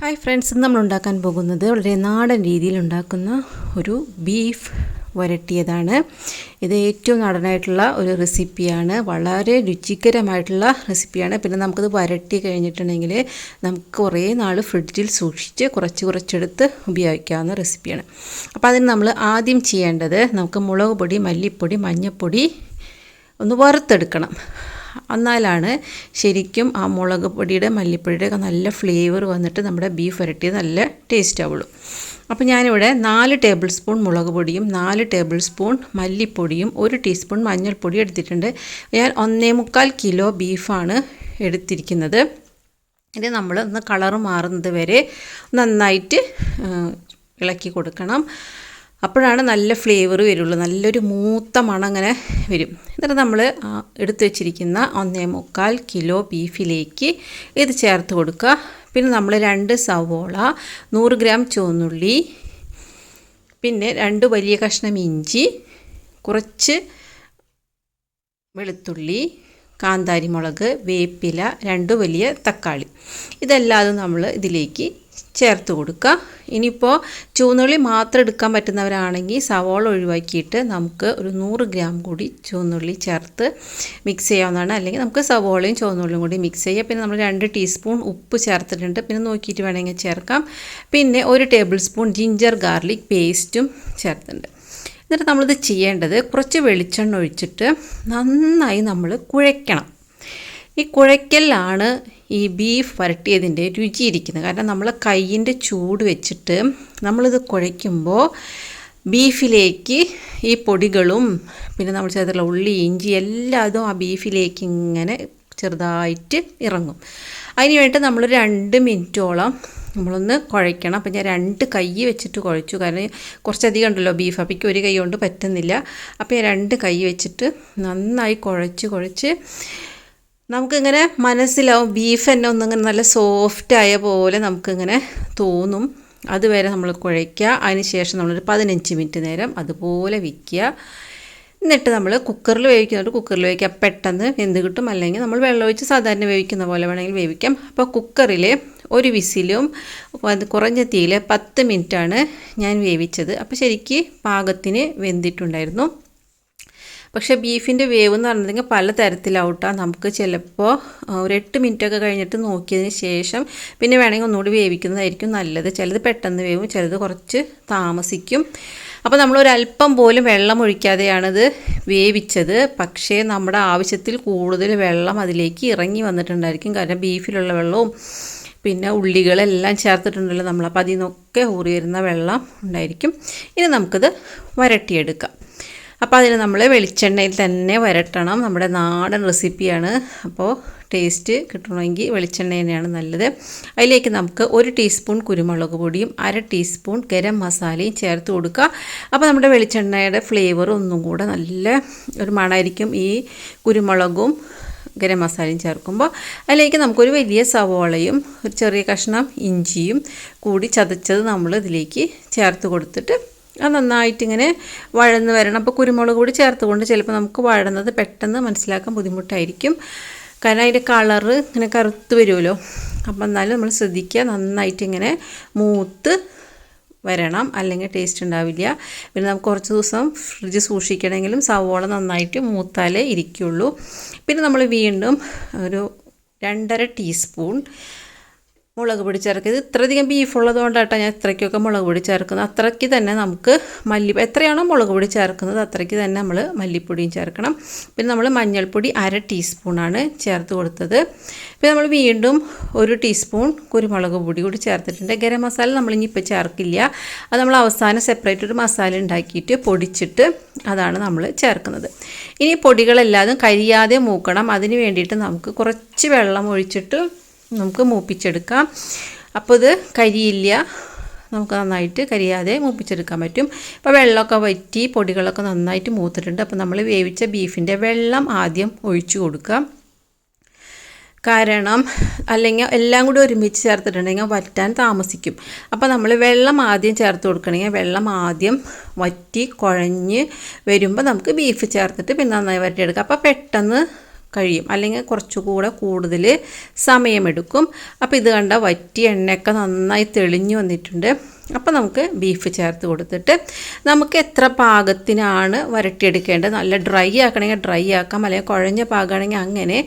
Hi friends, ഇന്ന് നമ്മൾ ഉണ്ടാക്കാൻ പോകുന്നത് വളരെ നാടൻ രീതിയിൽ ഉണ്ടാക്കുന്ന ഒരു ബീഫ് വരട്ടിയതാണ്. ഇത് ഏറ്റവും നാടനായിട്ടുള്ള ഒരു റെസിപ്പിയാണ്, വളരെ രുചികരമായിട്ടുള്ള റെസിപ്പിയാണ്. പിന്നെ നമുക്കിത് വരട്ടി കഴിഞ്ഞിട്ടുണ്ടെങ്കിൽ നമുക്ക് കുറേ നാൾ ഫ്രിഡ്ജിൽ സൂക്ഷിച്ച് കുറച്ചെടുത്ത് ഉപയോഗിക്കാവുന്ന റെസിപ്പിയാണ്. അപ്പോൾ അതിന് നമ്മൾ ആദ്യം ചെയ്യേണ്ടത്, നമുക്ക് മുളക് പൊടി, മല്ലിപ്പൊടി, മഞ്ഞൾപ്പൊടി ഒന്ന് വറുത്തെടുക്കണം. എന്നാലാണ് ശരിക്കും ആ മുളക് പൊടിയുടെ മല്ലിപ്പൊടിയുടെ ഒക്കെ നല്ല ഫ്ലേവർ വന്നിട്ട് നമ്മുടെ ബീഫ് വരട്ടിയത് നല്ല ടേസ്റ്റ് ആവുള്ളൂ. അപ്പോൾ ഞാനിവിടെ 4 ടേബിൾ സ്പൂൺ മുളക് പൊടിയും 4 ടേബിൾ സ്പൂൺ മല്ലിപ്പൊടിയും 1 ടീസ്പൂൺ മഞ്ഞൾപ്പൊടി എടുത്തിട്ടുണ്ട്. ഞാൻ 1.25 കിലോ ബീഫാണ് എടുത്തിരിക്കുന്നത്. ഇത് നമ്മൾ ഒന്ന് കളറ് മാറുന്നത് വരെ നന്നായിട്ട് ഇളക്കി കൊടുക്കണം. അപ്പോഴാണ് നല്ല ഫ്ലേവർ വരുള്ളൂ, നല്ലൊരു മൂത്ത മണം അങ്ങനെ വരും. എന്നിട്ട് നമ്മൾ എടുത്തു വെച്ചിരിക്കുന്ന 1.25 കിലോ ബീഫിലേക്ക് ഇത് ചേർത്ത് കൊടുക്കുക. പിന്നെ നമ്മൾ 2 സവോള, 100 ഗ്രാം ചുവന്നുള്ളി, പിന്നെ 2 വലിയ കഷ്ണം ഇഞ്ചി, കുറച്ച് വെളുത്തുള്ളി, കാന്താരി മുളക്, വേപ്പില, 2 വലിയ തക്കാളി, ഇതെല്ലാം നമ്മൾ ഇതിലേക്ക് ചേർത്ത് കൊടുക്കുക. ഇനിയിപ്പോൾ ചുവന്നുള്ളി മാത്രം എടുക്കാൻ പറ്റുന്നവരാണെങ്കിൽ സവോള ഒഴിവാക്കിയിട്ട് നമുക്ക് ഒരു 100 ഗ്രാം കൂടി ചുവന്നുള്ളി ചേർത്ത് മിക്സ് ചെയ്യാവുന്നതാണ്. അല്ലെങ്കിൽ നമുക്ക് സവോളയും ചുവന്നുള്ളിയും കൂടി മിക്സ് ചെയ്യുക. പിന്നെ നമ്മൾ 2 ടീസ്പൂൺ ഉപ്പ് ചേർത്തിട്ടുണ്ട്, പിന്നെ നോക്കിയിട്ട് വേണമെങ്കിൽ ചേർക്കാം. പിന്നെ 1 ടേബിൾ സ്പൂൺ ജിഞ്ചർ ഗാർലിക് പേസ്റ്റും ചേർത്തിട്ടുണ്ട്. എന്നിട്ട് നമ്മളിത് ചെയ്യേണ്ടത്, കുറച്ച് വെളിച്ചെണ്ണ ഒഴിച്ചിട്ട് നന്നായി നമ്മൾ കുഴയ്ക്കണം. ഈ കുഴയ്ക്കലാണ് ഈ ബീഫ് വരട്ടിയതിൻ്റെ രുചി ഇരിക്കുന്നത്. കാരണം നമ്മൾ കയ്യിൻ്റെ ചൂട് വെച്ചിട്ട് നമ്മളിത് കുഴയ്ക്കുമ്പോൾ ബീഫിലേക്ക് ഈ പൊടികളും പിന്നെ നമ്മൾ ചേർത്തുള്ള ഉള്ളി, ഇഞ്ചി എല്ലാതും ആ ബീഫിലേക്ക് ഇങ്ങനെ ചെറുതായിട്ട് ഇറങ്ങും. അതിന് വേണ്ടി നമ്മൾ 2 മിനിറ്റോളം നമ്മളൊന്ന് കുഴയ്ക്കണം. അപ്പോൾ ഞാൻ 2 കൈ വെച്ചിട്ട് കുഴച്ചു, കാരണം കുറച്ചധികം ഉണ്ടല്ലോ ബീഫ്, അപ്പോൾ എനിക്ക് 1 കൈ കൊണ്ട് പറ്റുന്നില്ല. അപ്പോൾ ഞാൻ 2 കൈ വെച്ചിട്ട് നന്നായി കുഴച്ച് നമുക്കിങ്ങനെ മനസ്സിലാവും ബീഫ് തന്നെ ഒന്നിങ്ങനെ നല്ല സോഫ്റ്റായ പോലെ നമുക്കിങ്ങനെ തോന്നും. അതുവരെ നമ്മൾ കുഴയ്ക്കുക. അതിന് ശേഷം നമ്മളൊരു 15 മിനിറ്റ് നേരം അതുപോലെ വയ്ക്കുക. എന്നിട്ട് നമ്മൾ കുക്കറിൽ വേവിക്കുന്നുണ്ട്, കുക്കറിൽ വേവിക്കുക, പെട്ടെന്ന് വെന്ത് കിട്ടും. അല്ലെങ്കിൽ നമ്മൾ വെള്ളം ഒഴിച്ച് സാധാരണ വേവിക്കുന്ന പോലെ വേണമെങ്കിൽ വേവിക്കാം. അപ്പോൾ കുക്കറിൽ 1 വിസിലും കുറഞ്ഞ തീയിൽ 10 മിനിറ്റാണ് ഞാൻ വേവിച്ചത്. അപ്പോൾ ശരിക്ക് പാകത്തിന് വെന്തിട്ടുണ്ടായിരുന്നു. പക്ഷേ ബീഫിൻ്റെ വേവ് എന്ന് പറഞ്ഞിട്ടുണ്ടെങ്കിൽ പല തരത്തിലാവട്ടെ. നമുക്ക് ചിലപ്പോൾ ഒരു 8 മിനിറ്റൊക്കെ കഴിഞ്ഞിട്ട് നോക്കിയതിന് ശേഷം പിന്നെ വേണമെങ്കിൽ ഒന്നുകൂടി വേവിക്കുന്നതായിരിക്കും നല്ലത്. ചിലത് പെട്ടെന്ന് വേവും, ചിലത് കുറച്ച് താമസിക്കും. അപ്പോൾ നമ്മളൊരല്പം പോലും വെള്ളം ഒഴിക്കാതെയാണിത് വേവിച്ചത്. പക്ഷേ നമ്മുടെ ആവശ്യത്തിൽ കൂടുതൽ വെള്ളം അതിലേക്ക് ഇറങ്ങി വന്നിട്ടുണ്ടായിരിക്കും. കാരണം ബീഫിലുള്ള വെള്ളവും പിന്നെ ഉള്ളികളെല്ലാം ചേർത്തിട്ടുണ്ടല്ലോ നമ്മൾ, അപ്പോൾ അതിൽ നിന്നൊക്കെ ഊറി വരുന്ന വെള്ളം ഉണ്ടായിരിക്കും. ഇനി നമുക്കിത് വരട്ടിയെടുക്കാം. അപ്പോൾ അതിന് നമ്മൾ വെളിച്ചെണ്ണയിൽ തന്നെ വരട്ടണം. നമ്മുടെ നാടൻ റെസിപ്പിയാണ്, അപ്പോൾ ടേസ്റ്റ് കിട്ടണമെങ്കിൽ വെളിച്ചെണ്ണ തന്നെയാണ് നല്ലത്. അതിലേക്ക് നമുക്ക് 1 ടീസ്പൂൺ കുരുമുളക് പൊടിയും 1/2 ടീസ്പൂൺ ഗരം മസാലയും ചേർത്ത് കൊടുക്കുക. അപ്പോൾ നമ്മുടെ വെളിച്ചെണ്ണയുടെ ഫ്ലേവർ ഒന്നും കൂടെ നല്ല ഒരു മണമായിരിക്കും ഈ കുരുമുളകും ഗരം മസാലയും ചേർക്കുമ്പോൾ. അതിലേക്ക് നമുക്കൊരു വലിയ സവോളയും ഒരു ചെറിയ കഷ്ണം ഇഞ്ചിയും കൂടി ചതച്ചത് നമ്മൾ ഇതിലേക്ക് ചേർത്ത് കൊടുത്തിട്ട് അത് നന്നായിട്ടിങ്ങനെ വഴന്ന് വരണം. അപ്പോൾ കുരുമുളക് കൂടി ചേർത്തുകൊണ്ട് ചിലപ്പോൾ നമുക്ക് വഴന്നത് പെട്ടെന്ന് മനസ്സിലാക്കാൻ ബുദ്ധിമുട്ടായിരിക്കും, കാരണം അതിൻ്റെ കളറ് ഇങ്ങനെ കറുത്ത് വരുമല്ലോ. അപ്പോൾ എന്നാലും നമ്മൾ ശ്രദ്ധിക്കുക, നന്നായിട്ടിങ്ങനെ മൂത്ത് വരണം, അല്ലെങ്കിൽ ടേസ്റ്റ് ഉണ്ടാവില്ല. പിന്നെ നമുക്ക് കുറച്ച് ദിവസം ഫ്രിഡ്ജ് സൂക്ഷിക്കണമെങ്കിലും സവോള നന്നായിട്ട് മൂത്താലേ ഇരിക്കുള്ളൂ. പിന്നെ നമ്മൾ വീണ്ടും ഒരു 2.5 ടീസ്പൂൺ മുളക് പൊടി ചേർക്കുക. ഇത് ഇത്രയധികം ബീഫുള്ളത് കൊണ്ടാട്ടോ ഞാൻ ഇത്രയ്ക്കൊക്കെ മുളക് പൊടി ചേർക്കുന്നത്. അത്രയ്ക്ക് തന്നെ നമുക്ക് എത്രയാണോ മുളക് പൊടി ചേർക്കുന്നത് അത്രയ്ക്ക് തന്നെ നമ്മൾ മല്ലിപ്പൊടിയും ചേർക്കണം. പിന്നെ നമ്മൾ മഞ്ഞൾപ്പൊടി 1/2 ടീസ്പൂണാണ് ചേർത്ത് കൊടുത്തത്. പിന്നെ നമ്മൾ വീണ്ടും 1 ടീസ്പൂൺ കുരുമുളക് പൊടി കൂടി ചേർത്തിട്ടുണ്ട്. ഗരം മസാല നമ്മളിനിപ്പോൾ ചേർക്കില്ല, അത് നമ്മൾ അവസാനം സെപ്പറേറ്റ് ഒരു മസാല ഉണ്ടാക്കിയിട്ട് പൊടിച്ചിട്ട് അതാണ് നമ്മൾ ചേർക്കുന്നത്. ഇനി പൊടികളെല്ലാതും കരിയാതെ മൂക്കണം. അതിന് വേണ്ടിയിട്ട് നമുക്ക് കുറച്ച് വെള്ളം ഒഴിച്ചിട്ട് നമുക്ക് മൂപ്പിച്ചെടുക്കാം. അപ്പോൾ ഇത് കരിയില്ല, നമുക്ക് നന്നായിട്ട് കരിയാതെ മൂപ്പിച്ചെടുക്കാൻ പറ്റും. അപ്പോൾ വെള്ളമൊക്കെ വറ്റി പൊടികളൊക്കെ നന്നായിട്ട് മൂത്തിട്ടുണ്ട്. അപ്പോൾ നമ്മൾ വേവിച്ച ബീഫിൻ്റെ വെള്ളം ആദ്യം ഒഴിച്ചു കൊടുക്കാം. കാരണം അല്ലെങ്കിൽ എല്ലാം കൂടി ഒരുമിച്ച് ചേർത്തിട്ടുണ്ടെങ്കിൽ വറ്റാൻ താമസിക്കും. അപ്പോൾ നമ്മൾ വെള്ളം ആദ്യം ചേർത്ത് കൊടുക്കണമെങ്കിൽ വെള്ളം ആദ്യം വറ്റി കുഴഞ്ഞ് വരുമ്പോൾ നമുക്ക് ബീഫ് ചേർത്തിട്ട് പിന്നെ നന്നായി വരട്ടിയെടുക്കാം. അപ്പോൾ പെട്ടെന്ന് കഴിയും, അല്ലെങ്കിൽ കുറച്ചുകൂടെ കൂടുതൽ സമയമെടുക്കും. അപ്പോൾ ഇത് കണ്ട വറ്റിയ എണ്ണയൊക്കെ നന്നായി തെളിഞ്ഞു വന്നിട്ടുണ്ട്. അപ്പോൾ നമുക്ക് ബീഫ് ചേർത്ത് കൊടുത്തിട്ട് നമുക്ക് എത്ര പാകത്തിനാണ് വരട്ടിയെടുക്കേണ്ടത്, നല്ല ഡ്രൈ ആക്കണമെങ്കിൽ ഡ്രൈ ആക്കാം, അല്ലെങ്കിൽ കുഴഞ്ഞ പാകമാണെങ്കിൽ അങ്ങനെ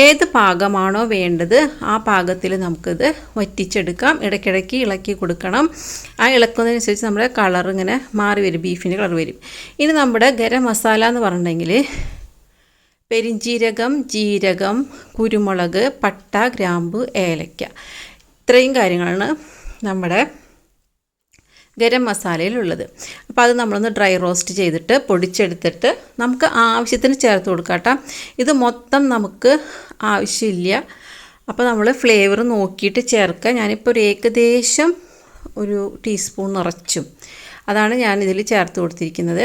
ഏത് പാകമാണോ വേണ്ടത് ആ പാകത്തിൽ നമുക്കിത് വറ്റിച്ചെടുക്കാം. ഇടയ്ക്കിടയ്ക്ക് ഇളക്കി കൊടുക്കണം. ആ ഇളക്കുന്നതിനനുസരിച്ച് നമ്മുടെ കളർ ഇങ്ങനെ മാറി വരും, ബീഫിൻ്റെ കളർ വരും. ഇനി നമ്മുടെ ഗരം മസാല എന്ന് പറഞ്ഞിട്ടുണ്ടെങ്കിൽ പെരിഞ്ജീരകം, ജീരകം, കുരുമുളക്, പട്ട, ഗ്രാമ്പു, ഏലക്ക, ഇത്രയും കാര്യങ്ങളാണ് നമ്മുടെ ഗരം മസാലയിലുള്ളത്. അപ്പോൾ അത് നമ്മളൊന്ന് ഡ്രൈ റോസ്റ്റ് ചെയ്തിട്ട് പൊടിച്ചെടുത്തിട്ട് നമുക്ക് ആവശ്യത്തിന് ചേർത്ത് കൊടുക്കാം കേട്ടോ. ഇത് മൊത്തം നമുക്ക് ആവശ്യമില്ല. അപ്പോൾ നമ്മൾ ഫ്ലേവർ നോക്കിയിട്ട് ചേർക്കുക. ഞാനിപ്പോൾ ഏകദേശം ഒരു ടീസ്പൂൺ നിറച്ചും അതാണ് ഞാനിതിൽ ചേർത്ത് കൊടുത്തിരിക്കുന്നത്.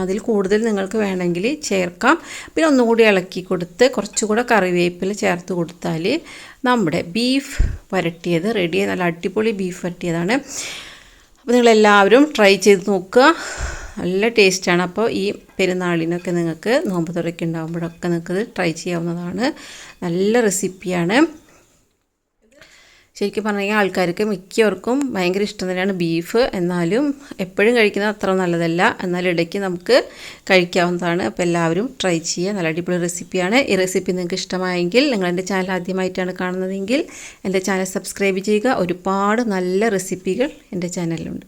അതിൽ കൂടുതൽ നിങ്ങൾക്ക് വേണമെങ്കിൽ ചേർക്കാം. പിന്നെ ഒന്നുകൂടി ഇളക്കി കൊടുത്ത് കുറച്ചുകൂടെ കറിവേപ്പില ചേർത്ത് കൊടുത്താൽ നമ്മുടെ ബീഫ് വരട്ടിയത് റെഡിയായി. നല്ല അടിപൊളി ബീഫ് വരട്ടിയതാണ്. അപ്പോൾ നിങ്ങളെല്ലാവരും ട്രൈ ചെയ്ത് നോക്കുക, നല്ല ടേസ്റ്റാണ്. അപ്പോൾ ഈ പെരുന്നാളിനൊക്കെ നിങ്ങൾക്ക് നോമ്പ് തുറയ്ക്ക് ഉണ്ടാകുമ്പോഴൊക്കെ നിങ്ങൾക്ക് ട്രൈ ചെയ്യാവുന്നതാണ്. നല്ല റെസിപ്പിയാണ്. ശരിക്കും പറഞ്ഞു കഴിഞ്ഞാൽ ആൾക്കാർക്ക് മിക്കവർക്കും ഭയങ്കര ഇഷ്ടം തന്നെയാണ് ബീഫ്. എന്നാലും എപ്പോഴും കഴിക്കുന്നത് അത്ര നല്ലതല്ല, എന്നാലും ഇടയ്ക്ക് നമുക്ക് കഴിക്കാവുന്നതാണ്. അപ്പോൾ എല്ലാവരും ട്രൈ ചെയ്യുക, നല്ല അടിപൊളി റെസിപ്പിയാണ്. ഈ റെസിപ്പി നിങ്ങൾക്ക് ഇഷ്ടമായെങ്കിൽ, നിങ്ങൾ എൻ്റെ ചാനൽ ആദ്യമായിട്ടാണ് കാണുന്നതെങ്കിൽ എൻ്റെ ചാനൽ സബ്സ്ക്രൈബ് ചെയ്യുക. ഒരുപാട് നല്ല റെസിപ്പികൾ എൻ്റെ ചാനലിലുണ്ട്.